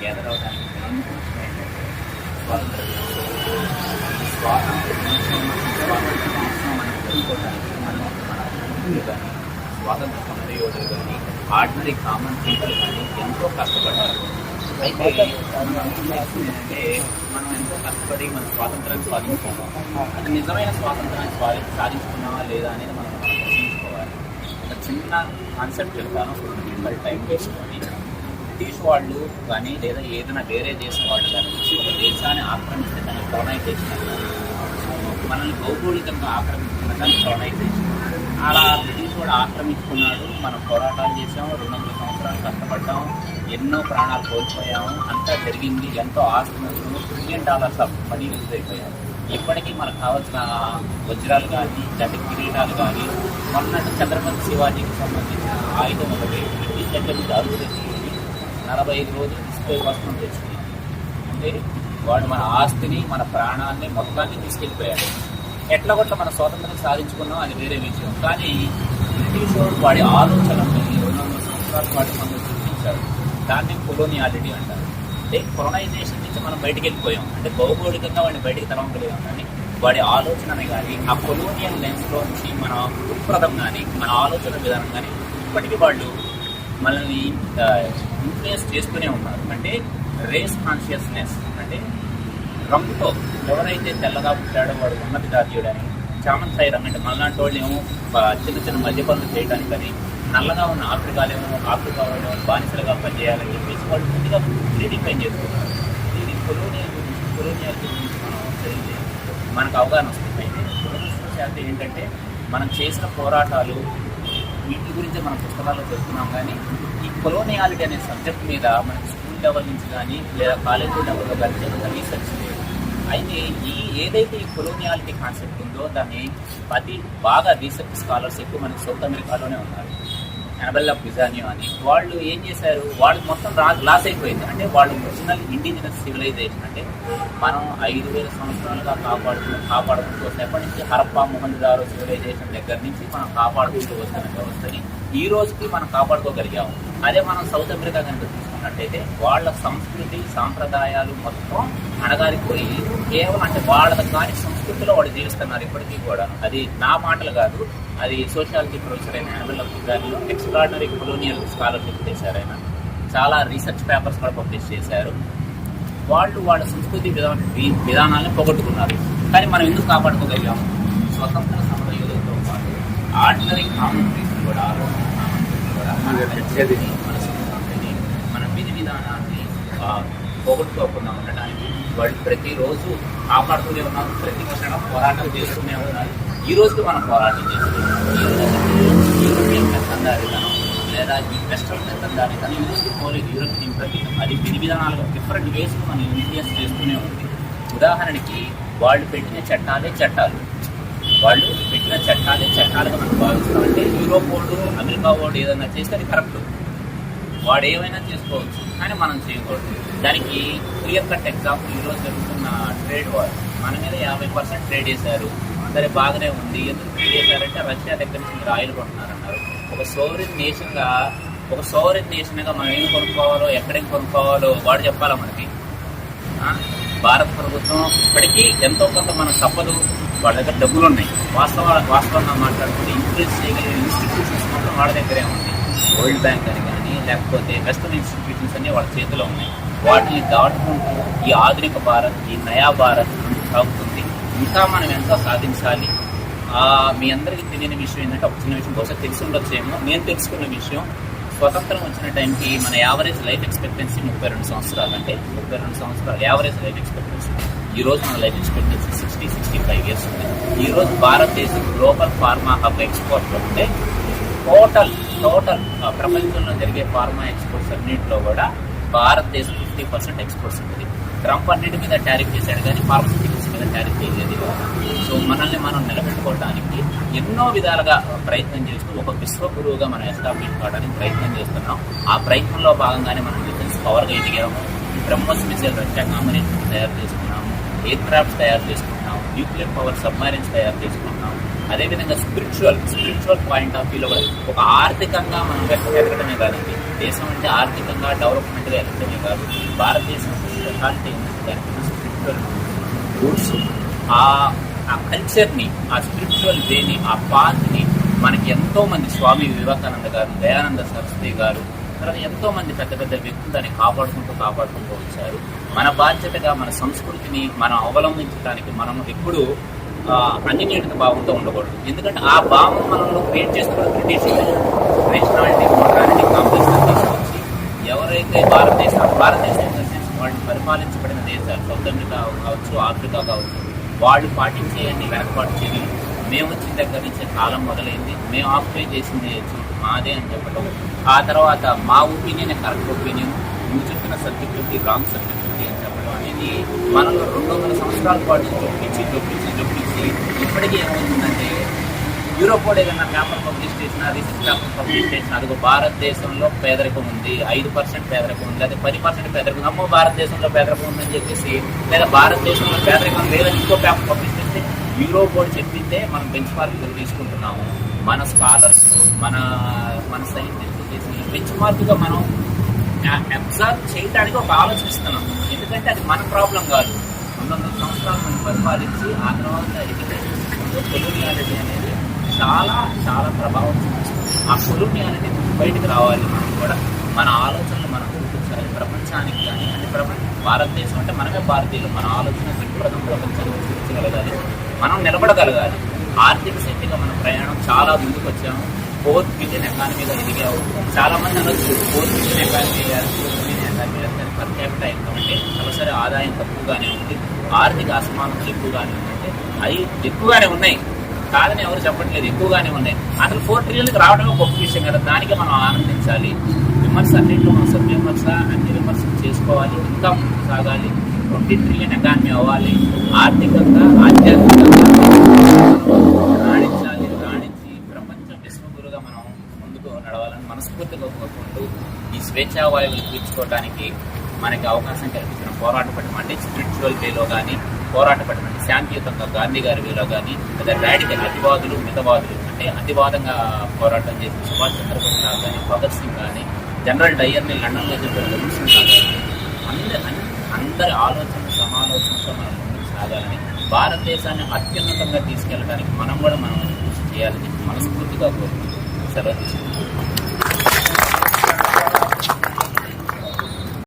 Gather అవడానికి main విషయం ఏంటంటే స్వాతంత్ర మనం తెలుసుకోవడానికి మనం మన హిందువులు కానీ స్వాతంత్ర సమరయోధులు కానీ ఆర్డినరీ కామన్ పీపుల్ కానీ ఎంతో కష్టపడ్డారు. అయితే ఏంటంటే మనం ఎంతో కష్టపడి మన స్వాతంత్రాన్ని సాధించుకున్నాం. అది నిజమైన స్వాతంత్రాన్ని సాధించుకున్నావా లేదా అనేది మనం ప్రశ్నించుకోవాలి. ఒక చిన్న కాన్సెప్ట్ చెప్తాను, 2 నిమిషాలు టైం తీసుకొని. బ్రిటిష్ వాళ్ళు కానీ లేదా ఏదైనా వేరే దేశం వాళ్ళు కానీ వచ్చి ఒక దేశాన్ని ఆక్రమిస్తే దాన్ని కొలనైజేషన్, మనల్ని భౌగోళికంగా ఆక్రమించుకున్న దాన్ని కొలనైజేషన్. అలా బ్రిటిష్ వాడు ఆక్రమించుకున్నాడు, మనం పోరాటాలు చేసాము, 200 సంవత్సరాలు కష్టపడ్డాము, ఎన్నో ప్రాణాలు కోల్పోయాము, అంతా జరిగింది. ఎంతో ఆస్తులు $1 ట్రిలియన్ ఆఫ్ మనీ యూజ్ అయిపోయాము. ఇప్పటికీ మనకు కావాల్సిన వజ్రాలు కానీ లేకపోతే కిరీటాలు కానీ మొన్నటి ఛత్రపతి శివాజీకి సంబంధించిన ఆయుధం ఒకటి బ్రిటిష్ దగ్గర నుంచి అరుగు తెచ్చుకుని 45 రోజులు డిస్ప్లే కోసం తెచ్చుకుని, అంటే వాడు మన ఆస్తిని మన ప్రాణాన్ని మొత్తాన్ని తీసుకెళ్ళిపోయాడు. ఎట్లా కొట్ల మన స్వాతంత్రం సాధించుకున్నాం అది వేరే విషయం. కానీ బ్రిటిష్ వాడి ఆలోచనని 200 సంవత్సరాల పాటు మనం చూపించాడు. దాన్ని కొలోనియాలిటీ అంటారు. అంటే కొలనైజేషన్ నుంచి మనం బయటికి వెళ్ళిపోయాం, అంటే భౌగోళికంగా వాడిని బయటికి తరవలేము. కానీ వాడి ఆలోచనని కానీ ఆ కొలోనియల్ లెన్స్లో నుంచి మన దృక్పథం కానీ మన ఆలోచన విధానం కానీ ఇప్పటికీ వాళ్ళు మనల్ని ఇన్ఫ్లుయెన్స్ చేస్తూనే ఉన్నారు. అంటే రేస్ కాన్షియస్నెస్, అంటే రంగుతో ఎవరైతే తెల్లగా పుట్టాడో వాడు ఉన్నతి జాతీయుడని, చామంతాయి రంగు అంటే మనలాంటి వాళ్ళు ఏమో చిన్న చిన్న మధ్య పనులు చేయడానికి అని, నల్లగా ఉన్న ఆఫ్రికా వాళ్ళు బానిసలుగా పనిచేయాలని చెప్పేసి వాళ్ళు ముందుగా రీడిఫైన్ చేసుకున్నారు. ఇది కొలోనియాలిటీ గురించి మనం తెలియజేయాలి, మనకు అవగాహన వస్తుంది. అయితే దురదృష్టవశాత్తు ఏంటంటే మనం చేసిన పోరాటాలు వీటి గురించి మనం పుస్తకాల్లో చెప్తున్నాం, కానీ ఈ కొలోనియాలిటీ అనే సబ్జెక్ట్ మీద మనకి స్కూల్ లెవెల్ నుంచి కానీ లేదా కాలేజీ లెవెల్లో కానీ జరుగుతున్న రీసెర్చ్ లేదు. అయితే ఏదైతే ఈ కొలోనియాలిటీ కాన్సెప్ట్ ఉందో దాన్ని బాగా రీసెర్చ్ స్కాలర్స్ ఎక్కువ మనకి సౌత్ అమెరికాలోనే ఉన్నారు. అనబెల్లా పిజానియో అని వాళ్ళు ఏం చేశారు, వాళ్ళు మొత్తం లాస్ అయిపోయింది. అంటే వాళ్ళు ఒరిజినల్ ఇండిజినస్ సివిలైజేషన్, అంటే మనం 5000 సంవత్సరాలుగా కాపాడుకుంటూ వస్తాం. ఎప్పటి నుంచి హరప్పా మొహంజదారో సివిలైజేషన్ దగ్గర నుంచి మనం కాపాడుకుంటూ వస్తున్న వ్యవస్థని ఈ రోజుకి మనం కాపాడుకోగలిగాము. అదే మనం సౌత్ అమెరికా కనుక తీసుకున్నట్టయితే వాళ్ళ సంస్కృతి సాంప్రదాయాలు మొత్తం అణగారిపోయి కేవలం అంటే వాళ్ళ కాని సంస్కృతిలో వాళ్ళు జీవిస్తున్నారు ఇప్పటికీ కూడా. అది నా మాటలు కాదు, అది సోషియాలజీ ప్రొఫెసర్ అయిన అనబెల్లా పిజానియో ఎక్స్ట్రాడినరీ కొలోనియల్ స్కాలర్షిప్ చేశారు. ఆయన చాలా రీసెర్చ్ పేపర్స్ కూడా పబ్లిష్ చేశారు. వాళ్ళు వాళ్ళ సంస్కృతి విధానాలను పోగొట్టుకున్నారు. కానీ మనం ఎందుకు కాపాడుకోగలిగాము? స్వతంత్ర సమరయోధులతో పాటు ఆర్డినరీ కామన్ పీపుల్ కూడా మన సంస్కృతిని మన విధి విధానాన్ని పోగొట్టుకోకుండా ఉండడానికి వాళ్ళు ప్రతిరోజు కాపాడుతూనే ఉన్నారు. ప్రతి క్షణం పోరాటం చేస్తూనే ఉన్నారు. ఈ రోజుకి మనం పోరాటం చేస్తున్నాం. యూరోపియన్ పెత్తందారితనం లేదా ఈ వెస్టర్న్ పెత్తందారితనం ఈ రోజుకి పోలేదు. యూరోపియన్ ప్రతీతం అది విధి విధానాలుగా డిఫరెంట్ వేస్ మనం ఇన్ఫ్లుయెన్స్ చేస్తూనే ఉంది. ఉదాహరణకి వాళ్ళు పెట్టిన చట్టాలు వాళ్ళు పెట్టిన చట్టాలుగా మనం భావిస్తామంటే యూరోప్ వాడు అమెరికా వాడు ఏదైనా చేస్తే అది కరెక్ట్, వాడు ఏమైనా చేసుకోవచ్చు, కానీ మనం చేయకూడదు. దానికి క్లియర్ కట్ ఎగ్జాంపుల్ ఈరోజు జరుగుతున్న ట్రేడ్ వార్. మన మీద 50% ట్రేడ్ చేశారు, సరే బాగానే ఉంది. ఎందుకు ట్రేడ్ చేశారంటే రష్యా దగ్గర నుంచి మీరు ఆయిల్ కొంటున్నారన్నారు. ఒక సోవరెన్ నేషన్గా మనం ఏం కొనుక్కోవాలో ఎక్కడేం కొనుక్కోవాలో వాడు చెప్పాలా మనకి? భారత ప్రభుత్వం ఇప్పటికీ ఎంతో కొంత మనకు తప్పదు, వాళ్ళ దగ్గర డబ్బులు ఉన్నాయి. వాస్తవంగా మాట్లాడుకుంటే ఇన్ఫ్లుయెన్స్ చేయగలిగే ఇన్స్టిట్యూషన్స్ మొత్తం వాళ్ళ దగ్గరే ఉంది. వరల్డ్ బ్యాంక్ అని కానీ లేకపోతే వెస్టర్న్ ఇన్స్టిట్యూషన్స్ అన్నీ వాళ్ళ చేతిలో ఉన్నాయి. వాటిని దాటుకుంటూ ఈ ఆధునిక భారత్, ఈ నయా భారత్ సాగుతుంది. ఇంకా మనం ఎంతో సాధించాలి. మీ అందరికీ తెలియని విషయం ఏంటంటే ఒక చిన్న విషయం, బహుశా తెలిసి ఉండొచ్చేమో. నేను తెలుసుకున్న విషయం, స్వతంత్రం వచ్చిన టైంకి మన యావరేజ్ లైఫ్ ఎక్స్పెక్టెన్సీ 32 సంవత్సరాలు. అంటే 32 సంవత్సరాలు యావరేజ్ లైఫ్ ఎక్స్పెక్టెన్సీ. ఈ రోజు మన లైఫ్ ఎక్స్పెక్టెన్సీ 60-65 ఇయర్స్ ఉంది. ఈ రోజు భారతదేశం గ్లోబల్ ఫార్మా హబ్ ఎక్స్పోర్ట్ అంటే టోటల్ ప్రపంచంలో జరిగే ఫార్మా ఎక్స్పోర్ట్స్ అన్నింటిలో కూడా భారతదేశం 50% ఎక్స్పోర్ట్స్ ఉంటుంది. ట్రంప్ అన్నింటి మీద టారిఫ్ చేశాడు, కానీ ఫార్మస్యూటికల్స్ మీద టారిఫ్ చేయలేదు. సో మనల్ని మనం నిలబెట్టుకోవడానికి ఎన్నో విధాలుగా ప్రయత్నం చేస్తూ ఒక విశ్వగురువుగా మనం ఎస్టాబ్లిష్ కావడానికి ప్రయత్నం చేస్తున్నాం. ఆ ప్రయత్నంలో భాగంగానే మనం డిఫెన్స్ పవర్గా ఎదిగాము. బ్రహ్మోస్ మిసైల్ రష్యా కాంబినేషన్ తయారు చేసుకున్నాము, ఎయిర్ క్రాఫ్ట్స్ తయారు చేసుకుంటున్నాము, న్యూక్లియర్ పవర్ సబ్మరీన్స్ తయారు చేసుకుంటున్నాము. అదేవిధంగా స్పిరిచువల్ పాయింట్ ఆఫ్ వ్యూలో కూడా ఒక ఆర్థికంగా మనం ఎదగడమే కాదండి, దేశం అంటే ఆర్థికంగా డెవలప్మెంట్గా వెళ్ళటమే కాదు, భారతదేశం స్పెషాలిటీ దానికి స్పిరిచువల్ రూట్స్, ఆ కల్చర్ని, ఆ స్పిరిచువల్ వేని, ఆ పాత్ని మనకి ఎంతో మంది స్వామి వివేకానంద గారు, దయానంద సరస్వతి గారు, తర్వాత ఎంతో మంది పెద్ద పెద్ద వ్యక్తులు దాన్ని కాపాడుకుంటూ వచ్చారు. మన బాధ్యతగా మన సంస్కృతిని మనం అవలంబించడానికి మనం ఎప్పుడు అన్నిటి భావంతో ఉండకూడదు. ఎందుకంటే ఆ భావం మనలో క్రియేట్ చేసుకోవడం బ్రిటిష్ నేషనాలిటీ మోడరాలిటీ కాంప్లెక్స్ తీసుకొచ్చి ఎవరైతే భారతదేశం వాళ్ళు పరిపాలించబడిన దేశాలు, సౌత్ అమెరికా కావచ్చు, ఆఫ్రికా కావచ్చు, వాళ్ళు పాటించే అన్ని వెనకబాటు చర్యలు మేము వచ్చిన దగ్గర నుంచే కాలం మొదలైంది, మేము ఆక్యుపై చేసింది మాదే అని చెప్పడం, ఆ తర్వాత మా ఒపీనియన్ కరెక్ట్ ఒపీనియన్, నువ్వు చెప్పిన సబ్జెక్టివిటీ రాంగ్ సబ్జెక్టివిటీ అని చెప్పడం అనేది మనలో 200 సంవత్సరాల పాటు చొప్పించి ఇప్పటికీ ఏమవుతుందంటే యూరోప్ కూడా ఏదైనా పేపర్ పబ్లిష్ చేసినా, రీసెర్చ్ పేపర్ పబ్లిష్ చేసినా, అదిగో భారతదేశంలో పేదరికం ఉంది, 5% పేదరికం ఉంది, లేదా 10% పేదరికం, అమ్మో భారతదేశంలో పేదరికం ఉందని చెప్పేసి, లేదా భారతదేశంలో పేదరికం లేదని ఇంకో పేపర్ పబ్లిష్ చేస్తే యూరోప్ కూడా చెప్పిందే మనం బెంచ్ మార్కులు తీసుకుంటున్నాము. మన స్కాలర్స్, మన సైంటిస్టులు చేసిన బెంచ్ మార్కుగా మనం అబ్జర్వ్ చేయడానికి ఒక ఆలోచిస్తున్నాం. ఎందుకంటే అది మన ప్రాబ్లం కాదు. 200 సంవత్సరాలు మనం పరిపాలించి ఆ తర్వాత కొలోనియాలిటీ అనేది చాలా చాలా ప్రభావం చూపిస్తుంది. ఆ కొలోనియాలిటీ బయటకు రావాలి. మనం కూడా మన ఆలోచనలు మనం చూపించాలి ప్రపంచానికి. కానీ అంటే భారతదేశం అంటే మనమే భారతీయులు, మన ఆలోచన ప్రపంచానికి చూపించగలగాలి, మనం నిలబడగలగాలి. ఆర్థిక శక్తిగా మన ప్రయాణం చాలా ముందుకు వచ్చాము. 4th billion ఎకానమీగా ఎదిగాము. చాలా మంది అనొచ్చు 4th బిలియన్ ఎకానమీ అయ్యారు, 4th బిలియన్ ఎకానమీ అయ్యారు, పర్ క్యాపిటల్ ఇన్కమ్ అంటే తలసరి ఆదాయం తక్కువగానే ఉంది, ఆర్థిక అసమానతలు ఎక్కువగానే ఉందంటే అవి ఎక్కువగానే ఉన్నాయి కాదని ఎవరు చెప్పట్లేదు, ఎక్కువగానే ఉన్నాయి. అసలు 4 ట్రిలియన్కి రావడమే గొప్ప విషయం కదా, దానికే మనం ఆనందించాలి. విమర్శ అన్నింటిలో మనం సద్విమర్శ అన్ని విమర్శలు చేసుకోవాలి, ఇంకా ముందుకు సాగాలి. 20 ట్రిలియన్ ఎకానమీ అవ్వాలి, ఆర్థికంగా ఆధ్యాత్మికంగా రాణించి ప్రపంచ విశ్వగురుగా మనం ముందుకు నడవాలని మనస్ఫూర్తిగా కోరుకుంటూ ఈ స్వేచ్ఛావాయువులు పీల్చుకోవడానికి మనకి అవకాశం కల్పించిన పోరాట పట్టం అంటే స్పిరిచువల్ వేలో కానీ, పోరాట పట్టం అంటే శాంతియుతంగా గాంధీ గారి వేలో కానీ, లేదా రాడికల్ అతివాదులు మితవాదులు అంటే అతివాదంగా పోరాటం చేసిన సుభాష్ చంద్రబోస్ కానీ, భగత్ సింగ్ కానీ, జనరల్ డయ్యర్ని లండన్లో చెప్పిన రెవల్యూషన్ కానీ, అందరి ఆలోచనతో మనం ముందుకు సాగాలని, భారతదేశాన్ని అత్యున్నతంగా తీసుకెళ్ళడానికి మనం కృషి చేయాలని మనస్ఫూర్తిగా కోరుకుంటున్నాం. సెలవు తీసుకుంటున్నాం.